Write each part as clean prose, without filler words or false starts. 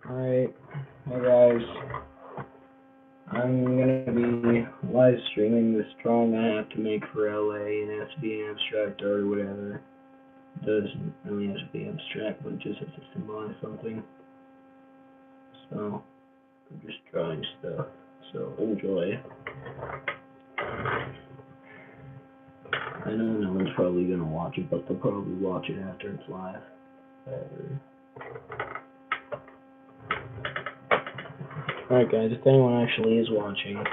Alright, hey guys, I'm gonna be live streaming this drawing I have to make for LA, and it has to be abstract or whatever. It doesn't really have to be abstract, but it just has to symbolize something. So, I'm just drawing stuff, so enjoy. I know no one's probably gonna watch it, but they'll probably watch it after it's live. Whatever. Alright guys, if anyone actually is watching,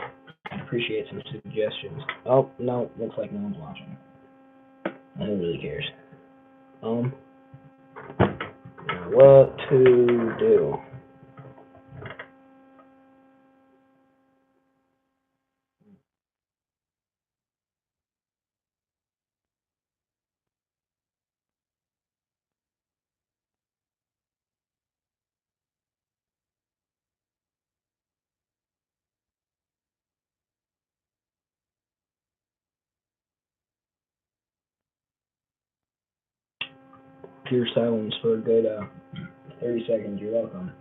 I'd appreciate some suggestions. Oh, no, looks like no one's watching. Who really cares? What to do? Pure silence for a good 30 seconds, you're welcome.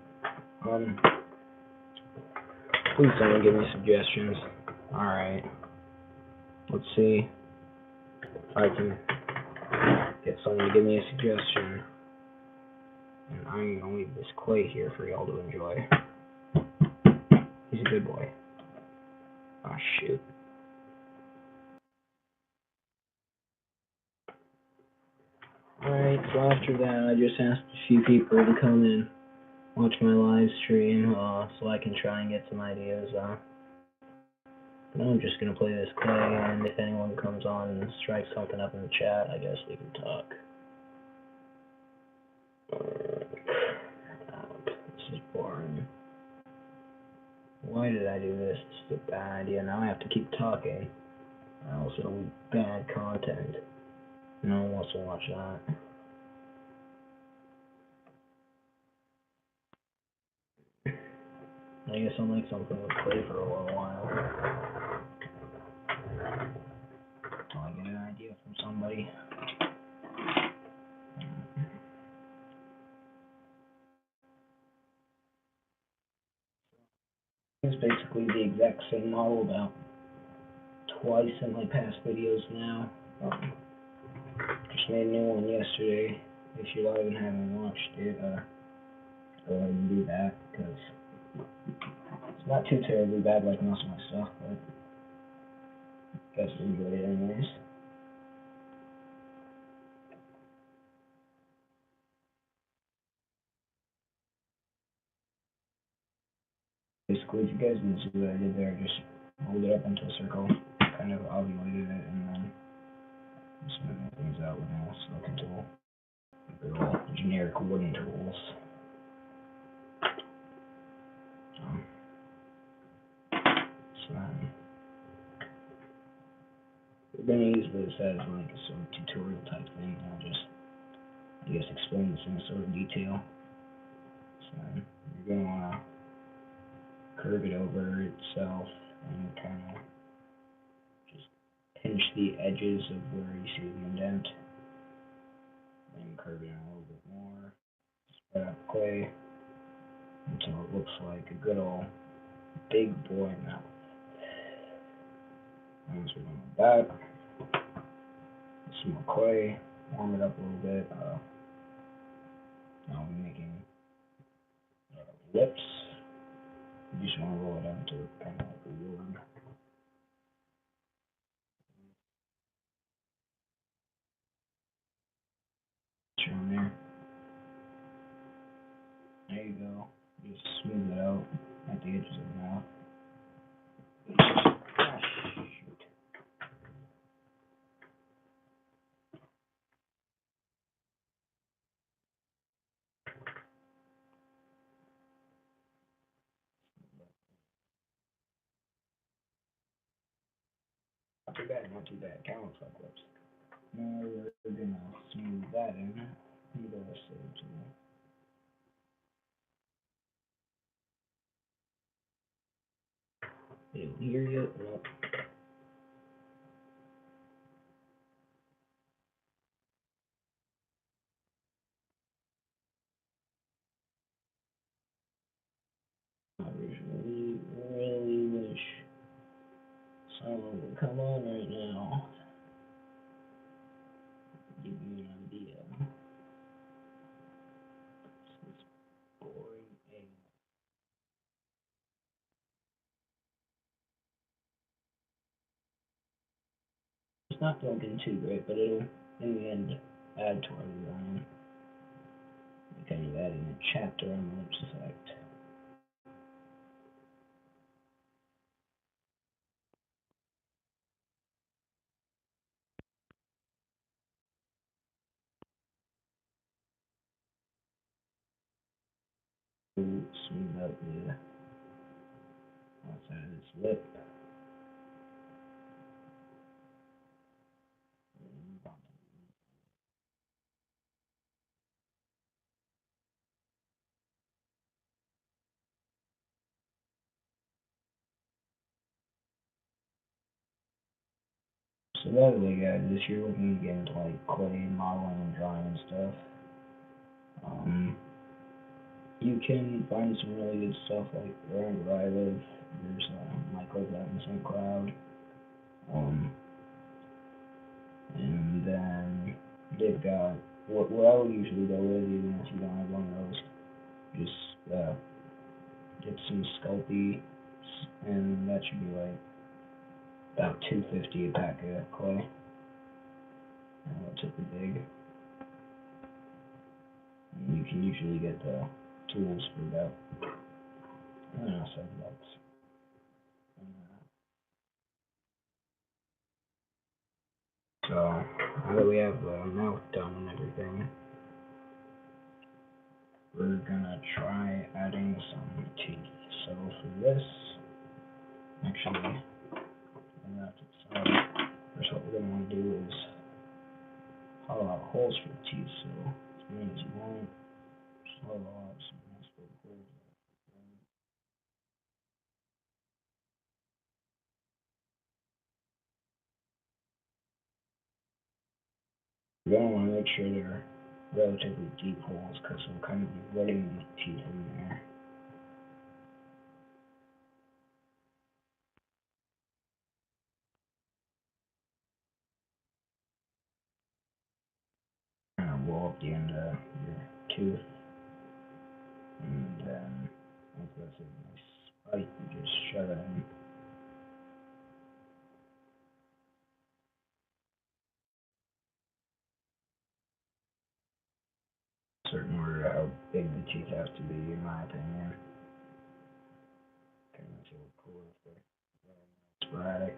Please someone give me suggestions. Alright. Let's see if I can get someone to give me a suggestion. And I'm gonna leave this clay here for y'all to enjoy. He's a good boy. Ah, shoot. Alright, so after that, I just asked a few people to come in, watch my live stream, so I can try and get some ideas. I'm just gonna play this clay, and if anyone comes on and strikes something up in the chat, I guess we can talk. This is boring. Why did I do this? This is a bad idea. Now I have to keep talking. Also, bad content. No one wants to watch that. I guess I'll make something with clay for a little while. Until I get an idea from somebody. It's basically the exact same model, about twice in my past videos now. Just made a new one yesterday. If you're live and haven't watched it, go ahead and do that, because it's not too terribly bad like most of my stuff, but I guess I enjoyed it anyways. Basically, if you guys didn't see what I did there, just hold it up into a circle, kind of ovulated it, and then smoothing things out with a silicone tool. They're all generic wooden tools. So then, we're going to use this as like a sort of tutorial type thing. I'll just, I guess, explain this in sort of detail. So then, you're going to want to curve it over itself and kind of just pinch the edges of where you see the indent. Then curve it in a little bit more. Spread out the clay until it looks like a good old big boy mouth. Once we're done with that, some more clay, warm it up a little bit. Now we're making lips. You just want to roll it up into kind of like a word. Around there. There you go. Just smooth it out at the edges of the mouth. Ah, shoot. Not too bad, not too bad. Kind of looks like lips. Now we're gonna smooth that in. Let the rest of it tool. They don't hear you? Nope. come on right now. Give you an idea. This is boring. It's not looking too great, but it'll, in the end, add to our design. We're kind of adding a chapter on the lips effect. Smooth out the outside of this lip. So that way, guys, if you're looking to get into like clay modeling and drawing and stuff, you can find some really good stuff like around where I live. There's Michael's out in St. Cloud, and then they've got what I would usually go with, even if you don't have one of those. Just get some Sculpey, and that should be like about $2.50 a pack of clay. It's pretty big. And you can usually get the tools for about, I don't know, $7. So now that we have the mouth done and everything, we're gonna try adding some teeth. So for this, actually, first what we're gonna want to do is hollow out holes for the teeth. So as many as you want, just hollow out some nice big holes. You're gonna want to make sure they're relatively deep holes because we'll kind of be running the teeth in there. Kind of roll up the end of your tooth, and then once that's a nice spike, you just shove it in. Certain order how big the teeth have to be, in my opinion. Kind of makes it look cool if they're sporadic.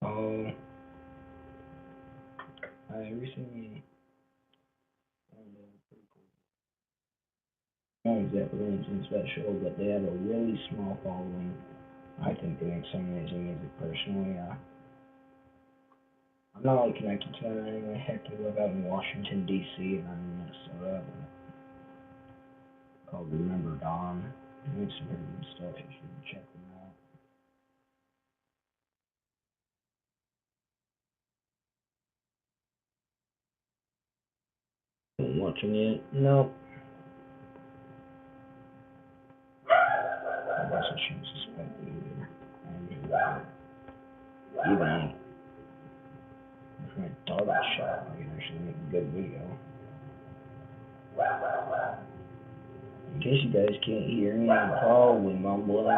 Oh, I recently found a pretty cool. Not exactly anything special, but they have a really small following. I think they make some amazing music personally. I'm not like connected to them anyway. Heck, they live out in Washington, D.C., and I'm in Minnesota. Called Remember Dawn. They make some pretty good stuff. You should check them out. Watching it? Nope. I guess I shouldn't suspect it either. Even if my dog is shot, I can actually make a good video. In case you guys can't hear me, I'm probably mumbling. I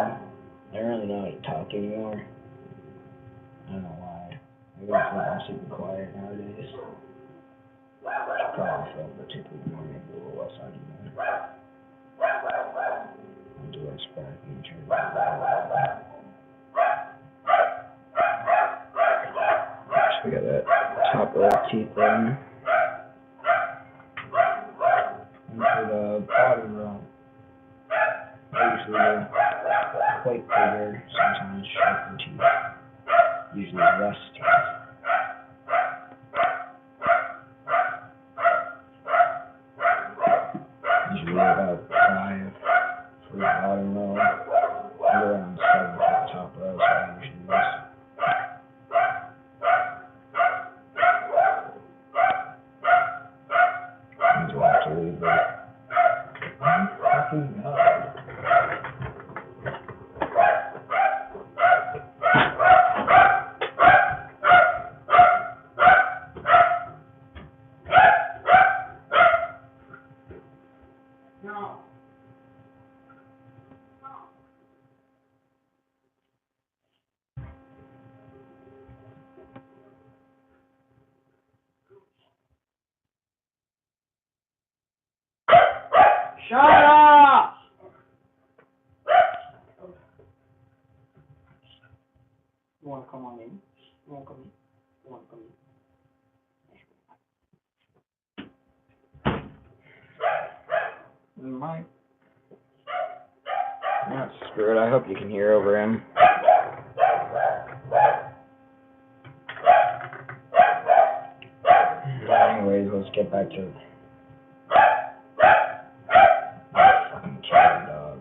don't really know how to talk anymore. I don't know why. I really think I'm super quiet nowadays. Should probably film particularly more, maybe a little less on you. I'll do this back and turn it around. So we got that top row of teeth in. And for the bottom row, I usually do quite bigger, sometimes sharper teeth. Usually less teeth. Usually about 5 for the bottom row, and around 7 for the top row, so I usually use. fucking god. No. Shut up! You wanna come on in? You wanna come in? You wanna come in? Mike. That's screwed. I hope you can hear over him. Anyways, let's get back to fucking cat dog.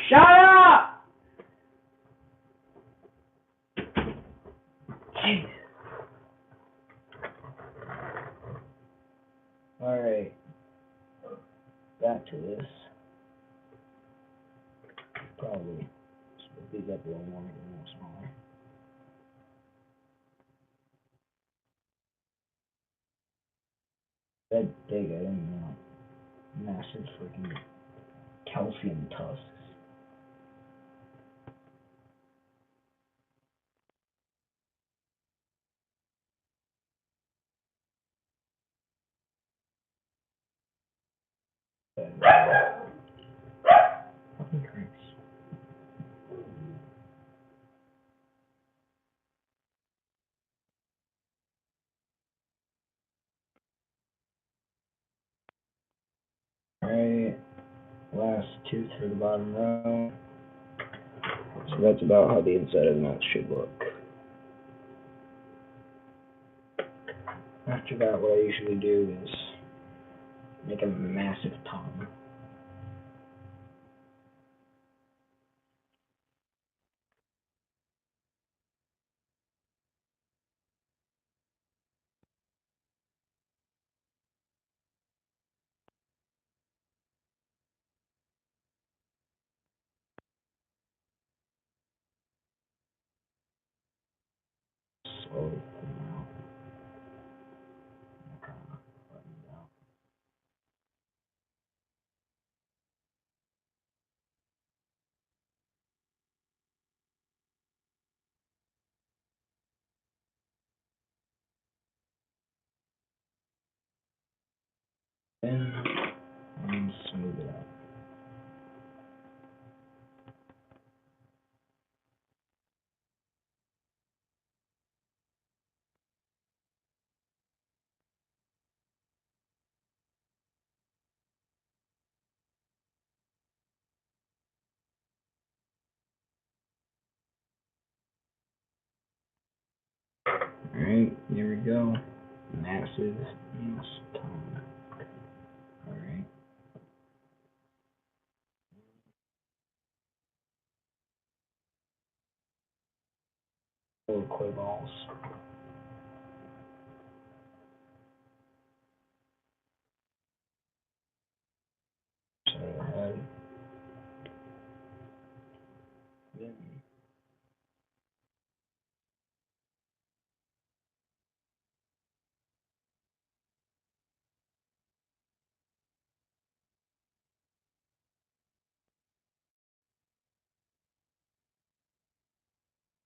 Shut up! Jeez. Alright. Back to this. Probably split these up a little more, make it a little smaller. That big, I didn't know. Massive freaking calcium tusks. Fucking Christ. Alright, last tooth for the bottom row. So that's about how the inside of the mouth should look. After that, what I usually do is make a massive tongue. Slowly pull them out. Kind of button it out. Then, and smooth it out. Alright, here we go. Massive mouse tongue. Alright. Little clay balls. Side of the head. Then,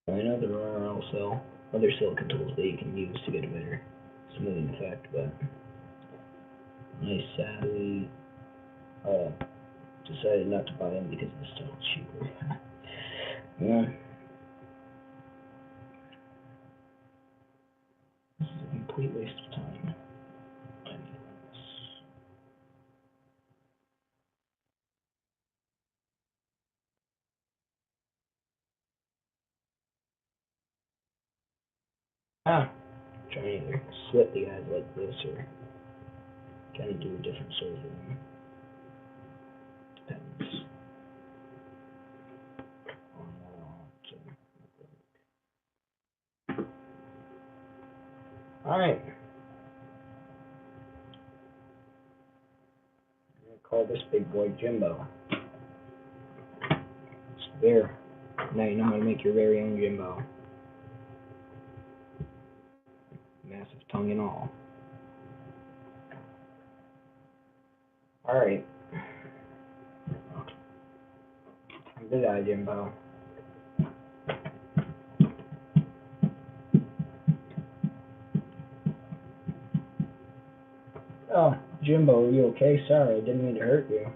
I know there are also other silicone tools that you can use to get a better smoothing effect, but I sadly decided not to buy them because they're still cheaper. Yeah, this is a complete waste of time. Anyways. Try to either slit the eyes like this or kind of do a different sort of thing. Depends on what I want to. Alright. call this big boy Jimbo. So there. Now you know how to make your very own Jimbo. Massive tongue and all. Alright. Good eye, Jimbo. Oh, Jimbo, are you okay? Sorry, I didn't mean to hurt you.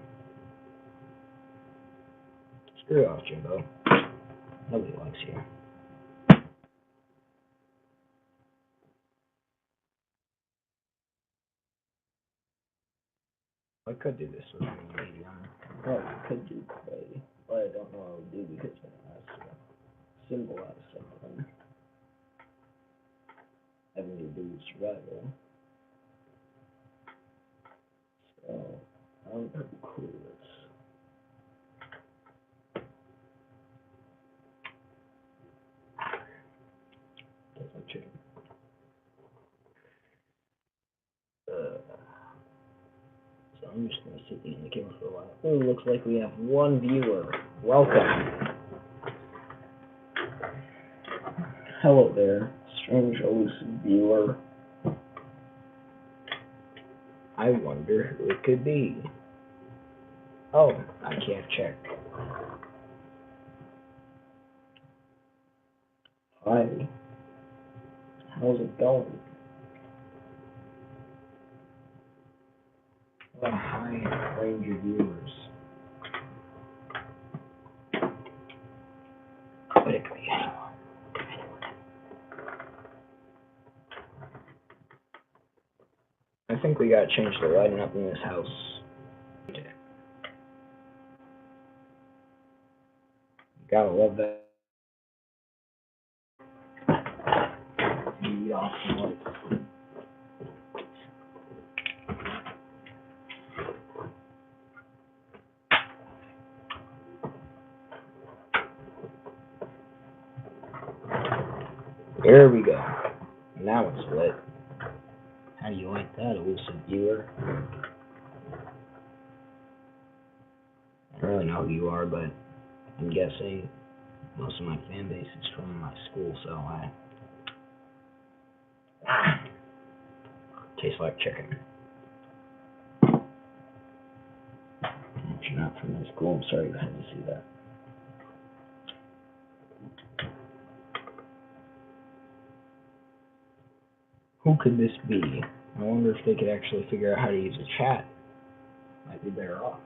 Screw off, Jimbo. Nobody likes you. I could do this with a medium. Well, I could do clay, but I don't know what I would do because it has to symbolize something. Having to do with survival. So, I don't know how cool this. That's my chicken. So I'm just gonna sit behind the camera for a while. Oh, looks like we have one viewer. Welcome. Hello there, strange elusive viewer. I wonder who it could be. Oh, I can't check. Hi. How's it going? What a high range of viewers. But it could be anyone. I think we gotta change the lighting up in this house. Gotta love that. Be off some lights. There we go. Now it's lit. How do you like that, elusive viewer? I don't really know who you are, but I'm guessing most of my fan base is from my school, so tastes like chicken. If you're not from my school, I'm sorry you had to see that. Who could this be? I wonder if they could actually figure out how to use a chat. Might be better off.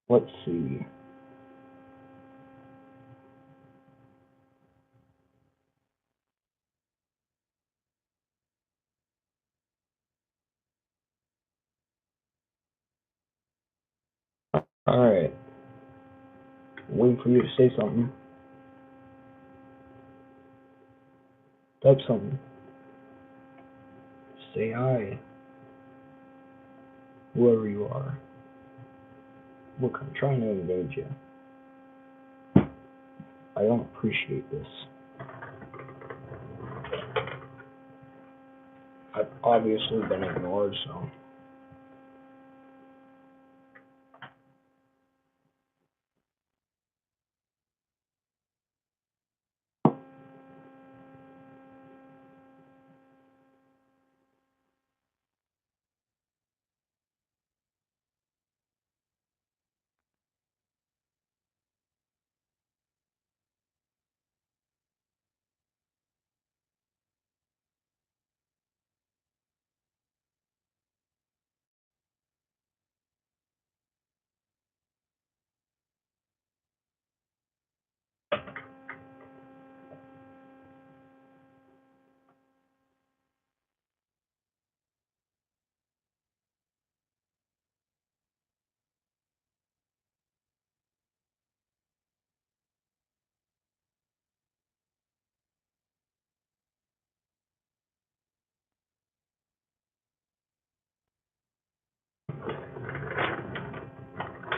Let's see. Alright. Waiting for you to say something. Type something. Say hi. Whoever you are. Look, I'm trying to engage you. I don't appreciate this. I've obviously been ignored, so.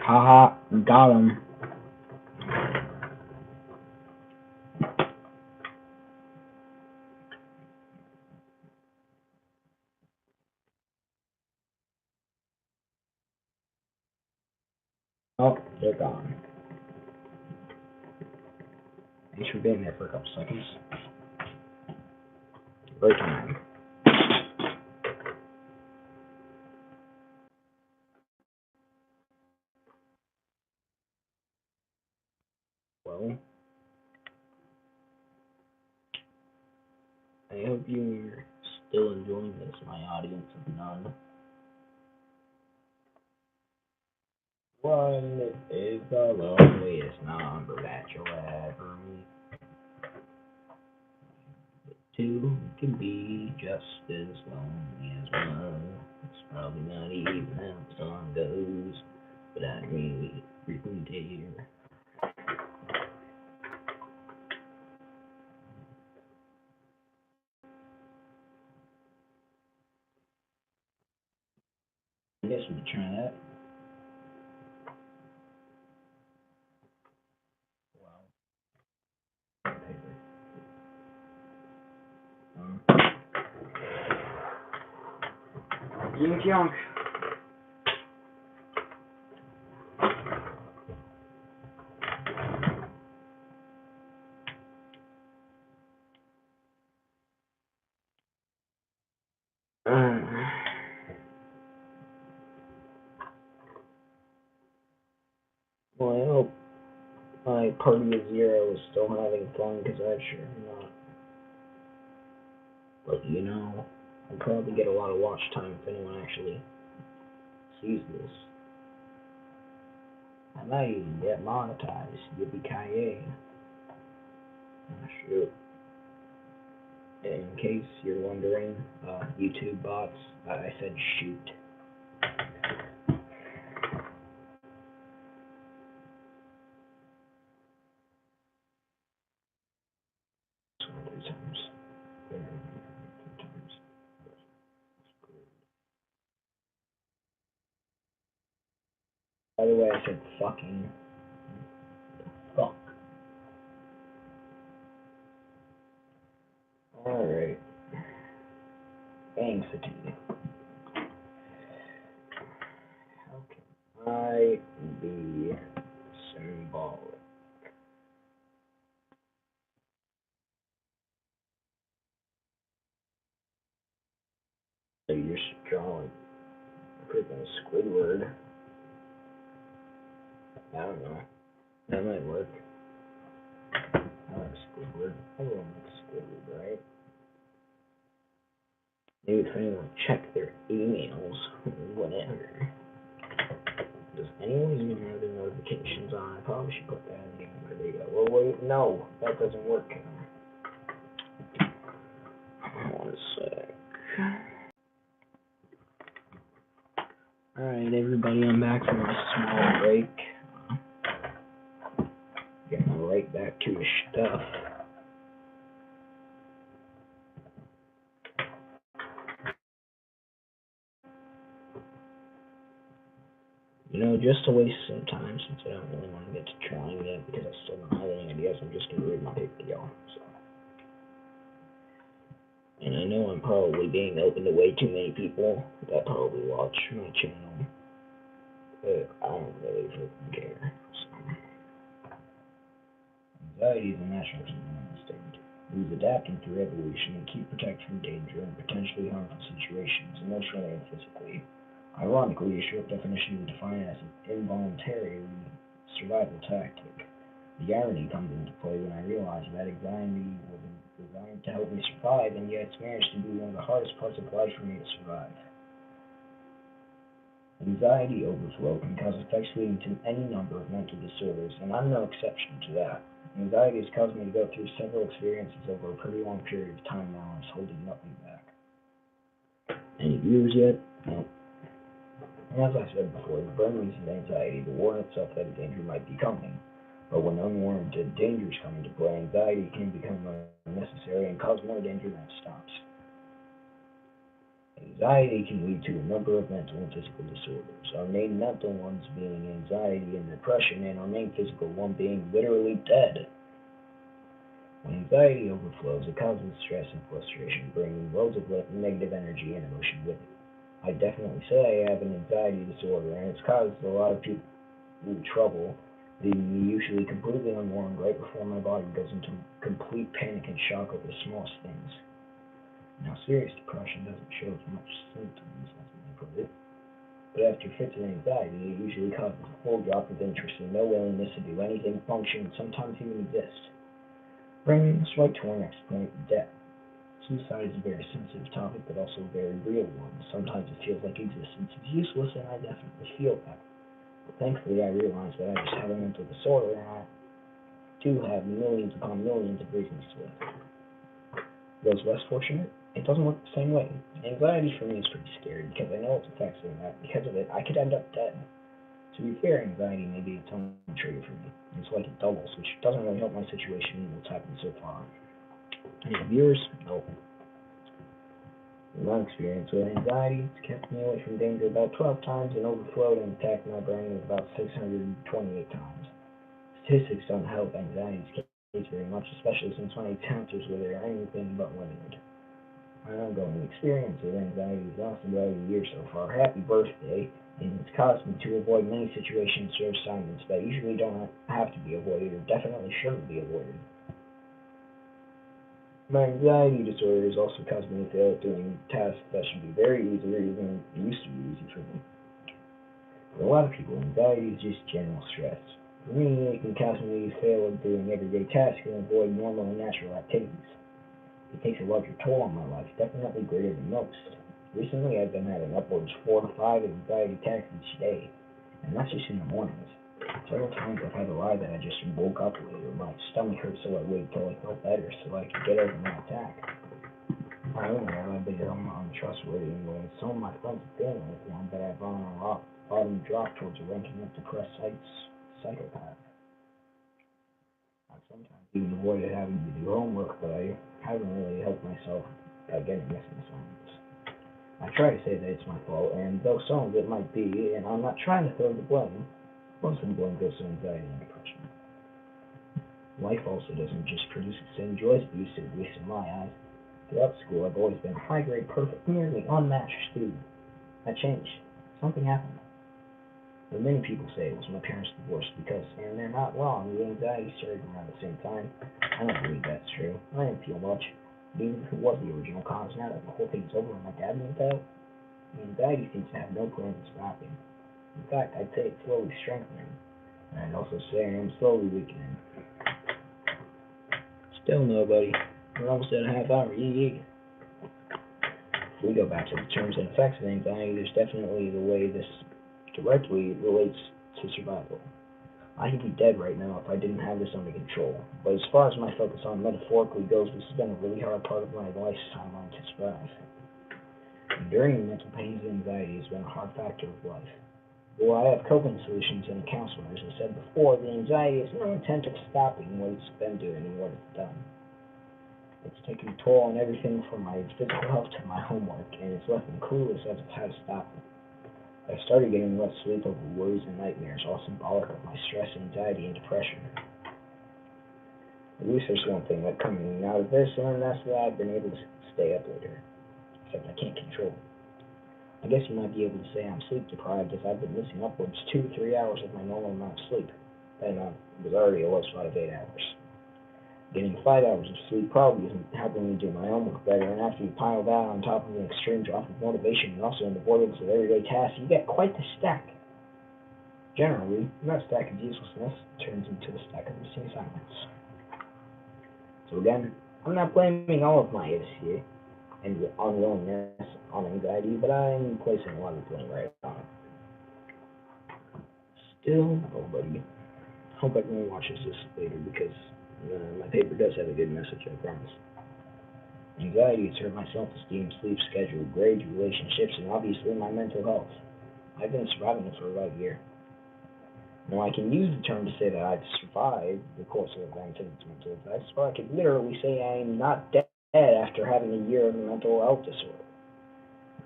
Haha, got him. Oh, they're gone. Thanks for being there for a couple seconds. Great time. Well, I hope you're still enjoying this, my audience of none. One is the loneliest number that you'll ever meet. Two can be just as lonely as one. It's probably not even how the song goes, but I really frequently hear. I guess we could try that. Wow. Yin junk. Well, I hope my party of zero is still having fun, because I sure am not. But you know, I'll probably get a lot of watch time if anyone actually sees this. I might even get monetized. Yippee-ki-yay. Oh, shoot. In case you're wondering, YouTube bots, I said shoot. By the way, I said fucking. Fuck. Alright. Game fatigue. How can I be symbolic? So you're drawing freaking Squidward. I don't know. That might work. I like Squidward. Everyone likes Squidward, right? Maybe if anyone check their emails, whatever. Does anyone even have their notifications on? I probably should put that in the game. There you go. Well, wait, no, that doesn't work. One sec. Alright, everybody, I'm back from a small break. Getting right back to the stuff. You know, just to waste some time, since I don't really want to get to trying yet, because I still don't have any ideas, I'm just going to read my paper deal. So. And I know I'm probably being open to way too many people that probably watch my channel, but I don't really freaking care. So. Anxiety is a natural human instinct. It is adapting through evolution to keep protect from danger and potentially harmful situations, emotionally and physically. Ironically, a short definition is defined as an involuntary survival tactic. The irony comes into play when I realize that anxiety was designed to help me survive, and yet it's managed to be one of the hardest parts of life for me to survive. Anxiety overflow can cause effects leading to any number of mental disorders, and I'm no exception to that. Anxiety has caused me to go through several experiences over a pretty long period of time now, and it's holding nothing back. Any viewers yet? No. As I said before, the brain uses anxiety to warn itself that a danger might be coming. But when unwarranted dangers come into play, anxiety can become unnecessary and cause more danger than it stops. Anxiety can lead to a number of mental and physical disorders, our main mental ones being anxiety and depression, and our main physical one being literally dead. When anxiety overflows, it causes stress and frustration, bringing loads of negative energy and emotion with it. I definitely say I have an anxiety disorder, and it's caused a lot of people trouble, leaving me usually completely unwarned right before my body goes into complete panic and shock over the smallest things. Now, serious depression doesn't show as much symptoms, as I put it, but after fits of anxiety, it usually causes a full drop of interest and no willingness to do anything, function, and sometimes even exist. Bringing us right to our next point, death. Suicide is a very sensitive topic, but also a very real one. Sometimes it feels like existence is useless, and I definitely feel that. But thankfully, I realize that I just have a mental disorder, and I do have millions upon millions of reasons to live. Those less fortunate, it doesn't work the same way. Anxiety for me is pretty scary because I know its effects and that because of it, I could end up dead. To be fair, anxiety may be its own trigger for me. It's like it doubles, which doesn't really help my situation and what's happened so far. Any of yours? No. In my experience with anxiety, it's kept me away from danger about 12 times and overflowed and attacked my brain about 628 times. Statistics don't help anxiety's case very much, especially since my encounters with it are anything but limited. My ongoing experience with anxiety has lasted about a year so far. Happy birthday, and it's caused me to avoid many situations or assignments that usually don't have to be avoided or definitely shouldn't be avoided. My anxiety disorder has also caused me to fail at doing tasks that should be very easy or even used to be easy for me. For a lot of people, anxiety is just general stress. For me, it can cause me to fail at doing everyday tasks and avoid normal and natural activities. It takes a larger toll on my life, definitely greater than most. Recently, I've been having upwards 4 to 5 anxiety attacks each day, and that's just in the mornings. Several times I've had to lie that I just woke up late or my stomach hurt, so I waited till I felt better so I could get over my attack. I don't know, I've become untrustworthy in ways some of my friends have been with one that I've on a rock bottom drop towards a ranking of depressed psychopath. I've sometimes even avoided having to do homework, but I haven't really helped myself by getting missing assignments. I try to say that it's my fault, and though some of it might be, and I'm not trying to throw the blame, most of the blame goes to anxiety and depression. Life also doesn't just produce the same joys it used to, at least in my eyes. Throughout school, I've always been a high-grade, perfect, nearly unmatched student. That changed. Something happened. But many people say it was my parents' divorce because, and they're not wrong, the anxiety started around the same time. I don't believe that's true. I didn't feel much. Even if it was the original cause, now that the whole thing's over and my dad moved out, the anxiety seems to have no plan to stopping. In fact, I'd say it's slowly strengthening. And I'd also say I am slowly weakening. Still nobody. We're almost at a half hour. If we go back to the terms and effects of anxiety, there's definitely the way this directly relates to survival. I could be dead right now if I didn't have this under control. But as far as my focus on metaphorically goes, this has been a really hard part of my life's timeline to survive. Enduring the mental pains and anxiety has been a hard factor of life. Though I have coping solutions and a counselor, as I said before, the anxiety has no intent of stopping what it's been doing and what it's done. It's taken a toll on everything from my physical health to my homework, and it's left me clueless as to how to stop it. I started getting less sleep over worries and nightmares, all symbolic of my stress, anxiety, and depression. At least there's one thing that coming out of this, and that's that I've been able to stay up later. Except I can't control it. I guess you might be able to say I'm sleep deprived as I've been missing upwards 2 to 3 hours of my normal amount of sleep. And I was already a low spot of 8 hours. Getting 5 hours of sleep probably isn't helping me do my homework better, and after you pile that on top of an extreme drop of motivation and also an avoidance of everyday tasks, you get quite the stack. Generally, that stack of uselessness turns into a stack of missing assignments. So again, I'm not blaming all of my issues and unwillingness on anxiety, but I'm placing a lot of blame right on it. Still, nobody. Hope everyone watches this later because my paper does have a good message, I promise. Anxiety has hurt my self-esteem, sleep schedule, grades, relationships, and obviously my mental health. I've been surviving it for about a year. Now, I can use the term to say that I've survived the course of events and its mental effects, or I could literally say I am not dead after having a year of mental health disorder.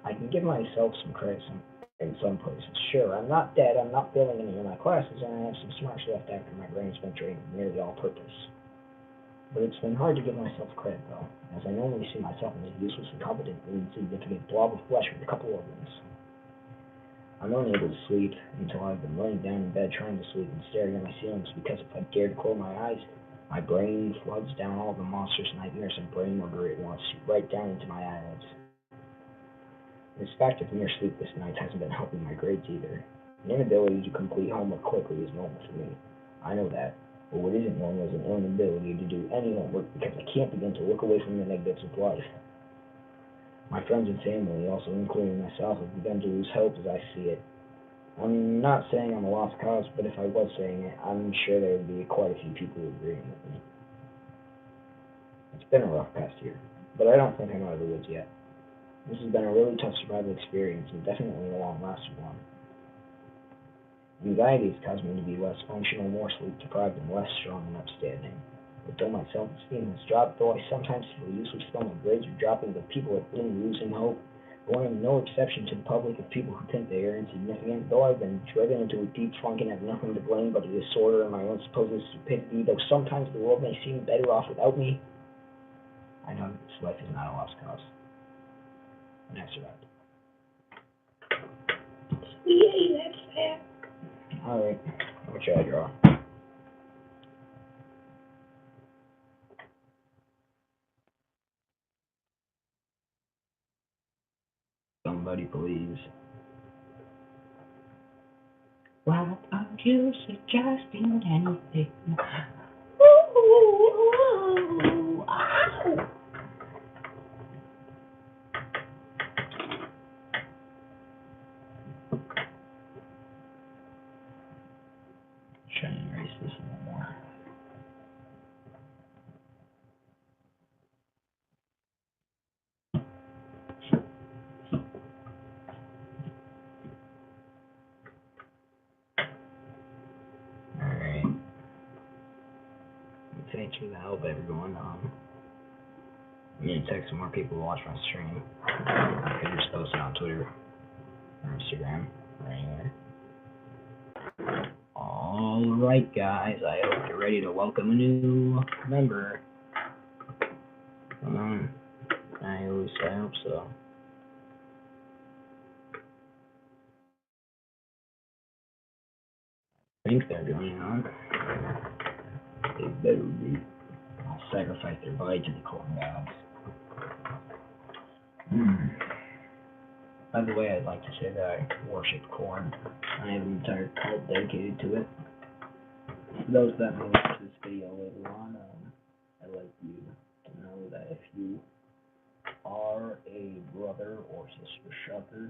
I can give myself some credit in some places. Sure, I'm not dead, I'm not failing any of my classes, and I have some smarts left after my brain's been drained of nearly all purpose. But it's been hard to give myself credit, though, as I normally see myself as a useless, incompetent, and insignificant blob of flesh with a couple organs. I'm unable to sleep until I've been laying down in bed trying to sleep and staring at my ceilings because if I dare to close my eyes, my brain floods down all the monstrous nightmares and brain murder it wants right down into my eyelids. This fact of mere sleepless nights hasn't been helping my grades either. An inability to complete homework quickly is normal for me. I know that. But what isn't normal is an inability to do any homework because I can't begin to look away from the negatives of life. My friends and family, also including myself, have begun to lose hope as I see it. I'm not saying I'm a lost cause, but if I was saying it, I'm sure there would be quite a few people agreeing with me. It's been a rough past year, but I don't think I'm out of the woods yet. This has been a really tough survival experience and definitely a long-lasting one. Anxiety has caused me to be less functional, more sleep-deprived, and less strong and upstanding. But though my self-esteem has dropped, though I sometimes feel useless, though my grades are dropping, though people are losing hope, though I am no exception to the public of people who think they are insignificant, though I've been driven into a deep funk and have nothing to blame but a disorder and my own supposed stupidity, though sometimes the world may seem better off without me, I know that this life is not a lost cause. And I've survived. Yay, that's fair. Alright, what should I draw? Somebody please. Why aren't you suggesting anything? Ooh, ow. Try and erase this a little more. Alright. Thanks for the help, everyone. I'm gonna text some more people to watch my stream. I could just post it on Twitter or Instagram or anywhere. Alright, guys, I hope you're ready to welcome a new member. I hope so. I think they're joining on. They better be. I'll sacrifice their body to the corn gods. By the way, I'd like to say that I worship corn. I have an entire cult dedicated to it. For those that may watch this video later on, I'd like you to know that if you are a brother or sister shucker,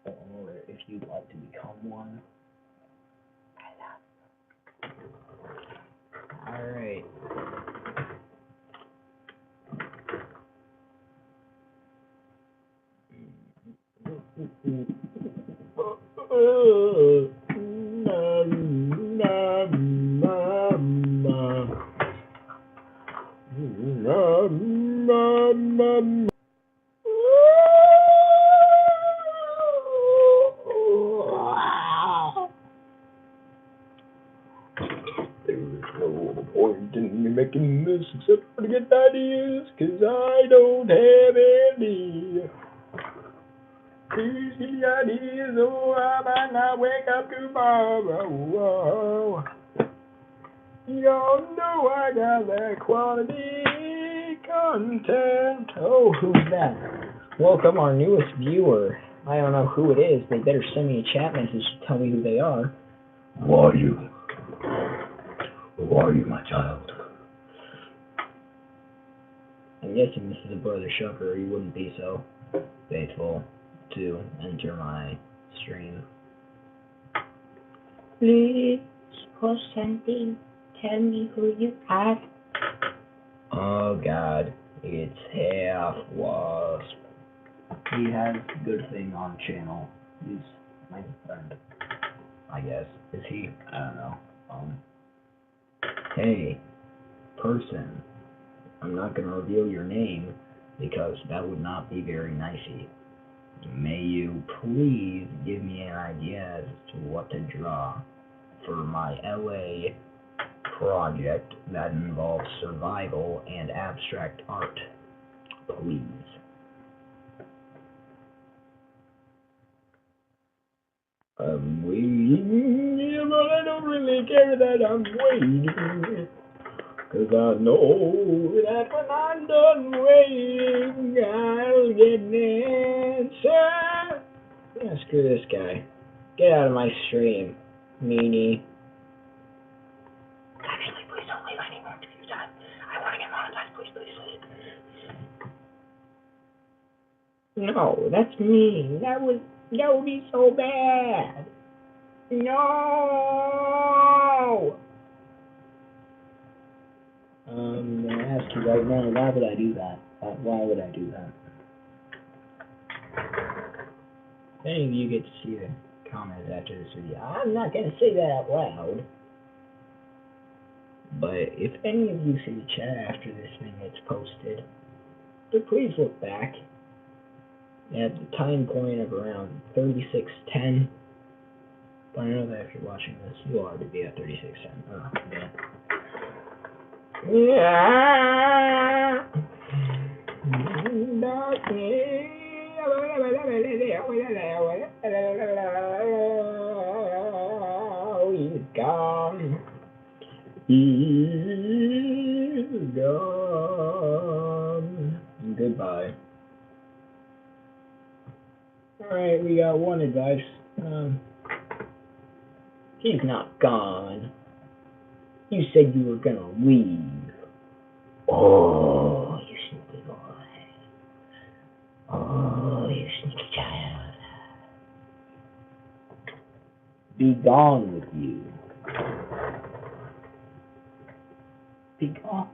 or if you'd like to become one, I love you. Alright. There's no point in me making this except for to get ideas, 'cause I don't have any crazy ideas, or I might not wake up tomorrow. Whoa. Y'all know I got that quality content. Oh, who's that? Welcome our newest viewer. I don't know who it is. They better send me a chat message to tell me who they are. Who are you? Who are you, my child? I'm guessing this is a brother shucker, or you wouldn't be so faithful to enter my stream. Please, post something. Tell me who you are. Oh God, it's Half Wasp. He has a good thing on channel. He's my friend, I guess. Is he? I don't know. Hey, person. I'm not gonna reveal your name because that would not be very nicey. May you please give me an idea as to what to draw for my LA project that involves survival and abstract art, please. waiting, yeah, but I don't really care that I'm waiting. 'Cause I know that when I'm done waiting, I'll get an answer. Yeah, screw this guy. Get out of my stream, meanie. Actually, please don't leave any more views on. I want to get monetized, please, please, please. No, that's mean. That would be so bad. No. I'm gonna ask you right now, why would I do that? Why would I do that? If any of you get to see the comments after this video, I'm not gonna say that out loud. But if any of you see the chat after this thing gets posted, then please look back at the time point of around 36:10. But I know that if you're watching this, you'll already be at 36:10. Oh, man. Yeah. He's gone. He's gone. Goodbye. Alright, we got one advice. He's not gone. You said you were gonna leave. Oh, you sneaky boy. Oh, you sneaky child. Be gone with you. Be gone.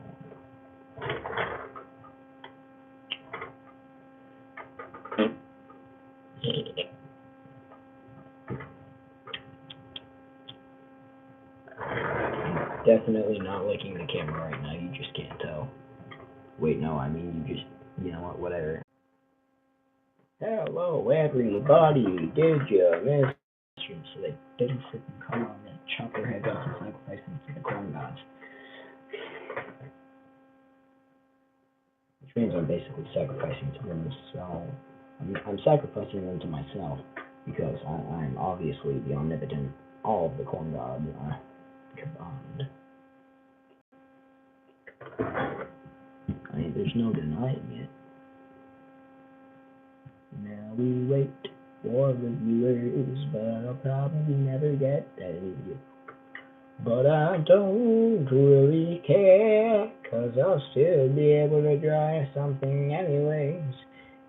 Definitely not licking the camera right now, you just can't tell. Wait, no, I mean, you just, you know what, whatever. Hello, everybody, did you miss stream so they didn't freaking come on and chop their heads off and sacrifice them to the corn gods? Which means I'm basically sacrificing to myself. I'm sacrificing them to myself, because I'm obviously the omnipotent, all of the corn gods are combined. I mean, there's no denying it. Now we wait for the viewers, but I'll probably never get paid. But I don't really care, 'cause I'll still be able to draw something anyways.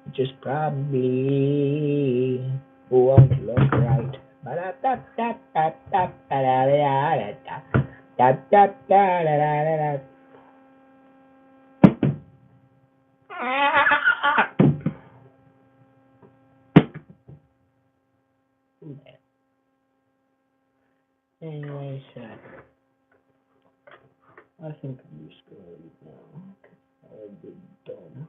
It just probably won't look right. Anyways, I think I'm just gonna leave now. I did dumb.